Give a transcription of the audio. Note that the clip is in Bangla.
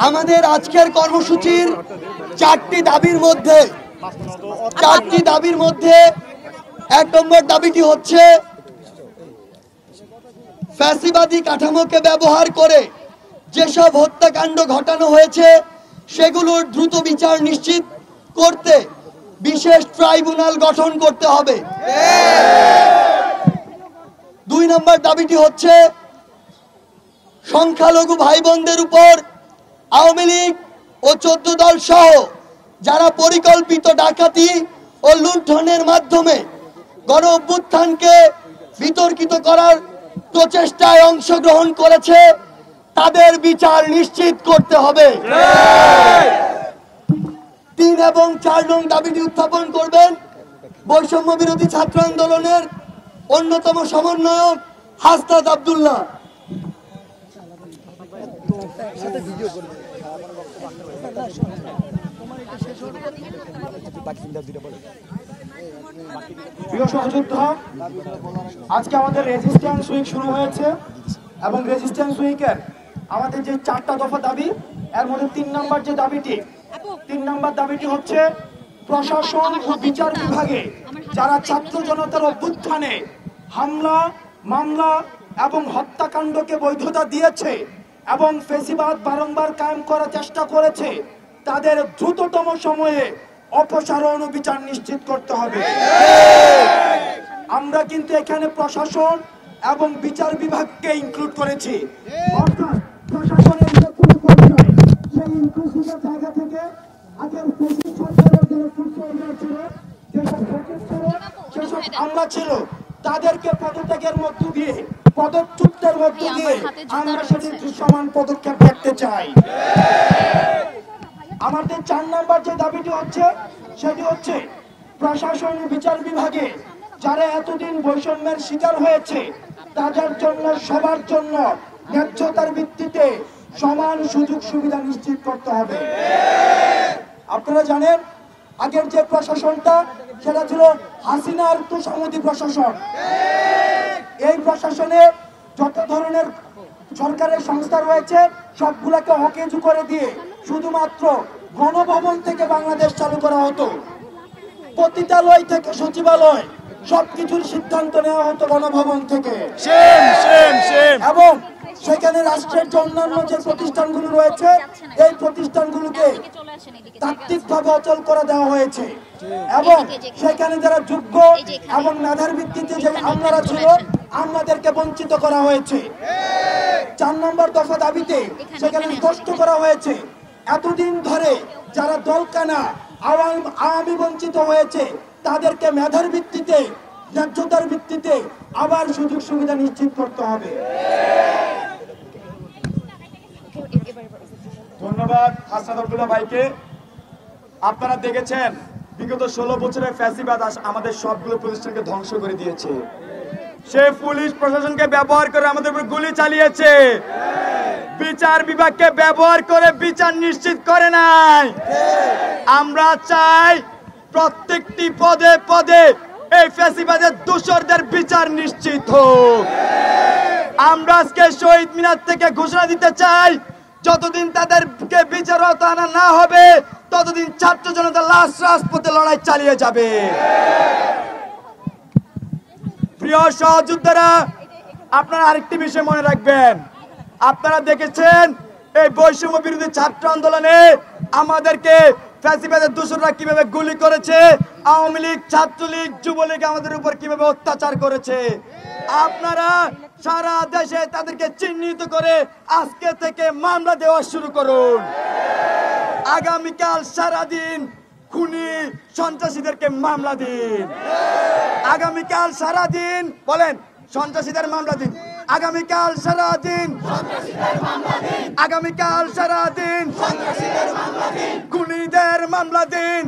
আমাদের আজকের কর্মসূচির চারটি দাবির মধ্যে ১ নম্বর দাবিটি হচ্ছে ফ্যাসিবাদী কাঠামোকে ব্যবহার করে যেসব হত্যাকাণ্ড ঘটানো হয়েছে সেগুলোর দ্রুত বিচার নিশ্চিত করতে বিশেষ ট্রাইব্যুনাল গঠন করতে হবে। ২ নম্বর দাবিটি হচ্ছে সংখ্যালঘু ভাই বোনদের উপর আওয়ামী লীগ ও ১৪ দল সহ যারা পরিকল্পিত ডাকাতি ও লুণ্ঠনের মাধ্যমে গণ অভ্যুত্থানকে বিতর্কিত করার প্রচেষ্টায় অংশগ্রহণ করেছে তাদের বিচার নিশ্চিত করতে হবে। ৩ এবং ৪ নং দাবিটি উত্থাপন করবেন বৈষম্য বিরোধী ছাত্র আন্দোলনের অন্যতম সমন্বয়ক হাসনাত আব্দুল্লাহ। প্রিয় সহযোদ্ধা, আজকে আমাদের রেজিস্ট্যান্স উইক শুরু হয়েছে এবং রেজিস্ট্যান্স উইকের আমাদের যে 4টা দফা দাবি, এর মধ্যে 3 নম্বর দাবিটি হচ্ছে প্রশাসন ও বিচার বিভাগে যারা ছাত্র জনতার অভ্যুত্থানে হামলা, মামলা এবং হত্যাকাণ্ডকে বৈধতা দিয়েছে এবং ফ্যাসিবাদ বারংবার কায়েম করার চেষ্টা করেছে তাদের দ্রুততম সময়ে অপসারণ ও বিচার নিশ্চিত করতে হবে। আমরা কিন্তু এখানে প্রশাসন এবং বিচার বিভাগকে ইনক্লুড করেছি। অর্থাৎ প্রশাসনের যে কোনো পর্যায়ে সেই ইনক্লুসিভের জায়গা থেকে আগের ফ্যাসিস্ট সরকারের যে ফুটবলার ছিল, যেসব আমলা ছিল, তাদেরকে পদত্যাগের মধ্য দিয়ে, পদচ্যুতের মধ্য দিয়ে আমরা সেটির সমান পদক্ষেপ দেখতে চাই। আমাদের 4 নম্বর যে দাবিটি হচ্ছে সেটি হচ্ছে প্রশাসন ও বিচার বিভাগে যারা এতদিন বৈষম্যের শিকার হয়েছে তাদের জন্য, সবার জন্য ন্যায্যতার ভিত্তিতে সমান সুযোগ সুবিধা নিশ্চিত করতে হবে। আপনারা জানেন আগের যে প্রশাসনটা সেটা ছিল হাসিনার তোষামোদী প্রশাসন। এই প্রশাসনে যত ধরনের সরকারের সংস্থা রয়েছে সবগুলাকে অকেজু করে দিয়ে শুধুমাত্র গণভবন থেকে বাংলাদেশ চালু করা হতো। পতিতালয় থেকে সচিবালয় সবকিছুর সিদ্ধান্ত নেওয়া হতো গণভবন থেকে। এবং সেখানে রাষ্ট্রের যে অন্যান্য যে প্রতিষ্ঠানগুলো রয়েছে এই প্রতিষ্ঠানগুলোকে তাত্ত্বিকভাবে অচল করে দেওয়া হয়েছে এবং সেখানে যারা যোগ্য এবং মেধার ভিত্তিতে যে আমলারা ছিল আমলাদেরকে বঞ্চিত করা হয়েছে। 4 নম্বর দফা দাবিতে সেখানে স্পষ্ট করা হয়েছে এতদিন ধরে যারা দলকানা আওয়ামী বঞ্চিত হয়েছে তাদেরকে মেধার ভিত্তিতে, ন্যায্যতার ভিত্তিতে আবার সুযোগ সুবিধা নিশ্চিত করতে হবে। ধন্যবাদ হাসনাত আব্দুল্লাহ ভাইকে। আপনারা দেখেছেন বিগত 16 বছরের ফ্যাসিবাদ আমাদের সবগুলো প্রতিষ্ঠানকে ধ্বংস করে দিয়েছে। সে পুলিশ প্রশাসনকে ব্যবহার করে আমাদের উপর গুলি চালিয়েছে, বিচার বিভাগকে ব্যবহার করে বিচার নিশ্চিত করে নাই। আমরা চাই প্রত্যেকটি পদে পদে এই ফ্যাসিবাদের দোষরদের বিচার নিশ্চিত হোক। আমরা আজকে শহীদ মিনার থেকে ঘোষণা দিতে চাই যতদিন তাদেরকে বিচার আওতায় না হবে ততদিন ছাত্র জনতা লাশ রাজপথে লড়াই চালিয়ে যাবে। প্রিয় সহযোদ্ধারা, আপনারা আরেকটি বিষয় মনে রাখবেন, আপনারা দেখেছেন এই বৈষম্য বিরোধী ছাত্র আন্দোলনে আমাদেরকে ফ্যাসিবাদের দোসররা কিভাবে গুলি করেছে, আওয়ামী লীগ, ছাত্রলীগ, যুবলীগ আমাদের উপর কিভাবে অত্যাচার করেছে। আপনারা সারা দেশে তাদেরকে চিহ্নিত করে আজকে থেকে মামলা দেওয়া শুরু করুন। আগামীকাল সারাদিন খুনি সন্ত্রাসীদেরকে মামলা দিন। আগামীকাল সারাদিন বলেন সন্ত্রাসীদের মামলা দিন। আগামীকাল সারাদিন আগামীকাল সারাদিন খুনিদের মামলা দিন।